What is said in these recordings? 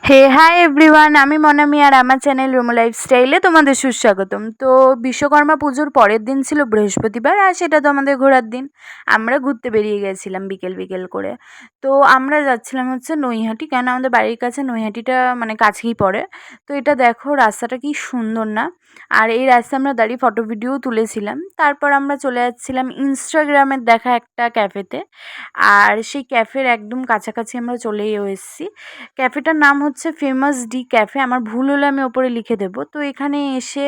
হে hi everyone, আমি মনামি আর আমার channel রুমো লাইফস্টাইলে তোমাদের সুস্বাগতম। তো বিশ্বকর্মা পুজোর পরের দিন ছিল বৃহস্পতিবার, আর সেটা তো আমাদের ঘোরার দিন। আমরা ঘুরতে বেরিয়ে গেছিলাম বিকেল বিকেল করে। তো আমরা যাচ্ছিলাম হচ্ছে নৈহাটি, কেন আমাদের বাড়ির কাছে নৈহাটিটা মানে কাছেই পড়ে। তো এটা দেখো রাস্তাটা কি সুন্দর না। আর এই রাস্তায় আমরা দাঁড়িয়ে ফটো ভিডিও তুলেছিলাম। তারপর আমরা চলে যাচ্ছিলাম ইনস্টাগ্রামের দেখা একটা ক্যাফেতে। আর সেই ক্যাফের একদম কাছাকাছি আমরা চলেও এসেছি। ক্যাফেটার নাম হচ্ছে ফেমাস ডি ক্যাফে। আমার ভুল হলে আমি ওপরে লিখে দেবো। তো এখানে এসে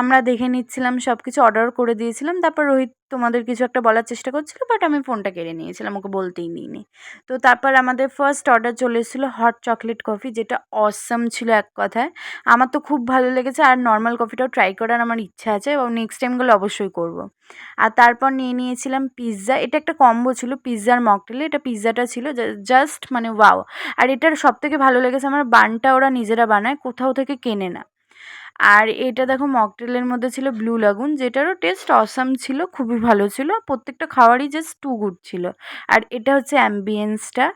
আমরা দেখে নিচ্ছিলাম, সব কিছু অর্ডার করে দিয়েছিলাম। তারপর রোহিত তোমাদের কিছু একটা বলার চেষ্টা করছিল, বাট আমি ফোনটা কেড়ে নিয়েছিলাম, ওকে বলতেই নিইনি। তো তারপর আমাদের ফার্স্ট অর্ডার চলে এসেছিলো হট চকলেট কফি, যেটা অসাম ছিল এক কথায়। আমার তো খুব ভালো লেগেছে, আর নর্মাল কফিটাও ট্রাই করার আমার ইচ্ছা আছে, এবং নেক্সট টাইম গেলে অবশ্যই করব। আর তারপর নিয়ে নিয়েছিলাম পিৎজা। এটা একটা কম্বো ছিল পিৎজার মকটেলে। এটা পিৎজাটা ছিল জাস্ট মানে ওয়াও। আর এটার সবথেকে ভালো লেগেছে আমার, বানটা ওরা নিজেরা বানায়, কোথাও থেকে কেনে না। আর এটা দেখো মকটেলের মধ্যে ছিল ব্লু লাগুন, যেটারও টেস্ট অসাম ছিল, খুবই ভালো ছিল। প্রত্যেকটা খাওয়ারই জাস্ট টু গুড ছিল। আর এটা হচ্ছে অ্যাম্বিয়েন্সটা।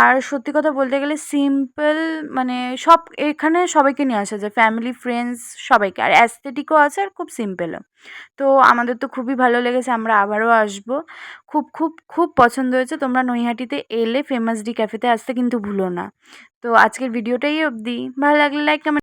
আর সত্যি কথা বলতে গেলে সিম্পল, মানে সব এখানে সবাইকে নিয়ে আসা যায়, ফ্যামিলি ফ্রেন্ডস সবাইকে। আর অ্যাস্থেটিকও আছে, আর খুব সিম্পলও। তো আমাদের তো খুবই ভালো লেগেছে, আমরা আবারও আসবো। খুব খুব খুব পছন্দ হয়েছে। তোমরা নৈহাটিতে এলে ফেমাস ডি ক্যাফেতে আসতে কিন্তু ভুলো না। তো আজকের ভিডিওটাই অবধি। ভালো লাগলে লাইক কমেন্ট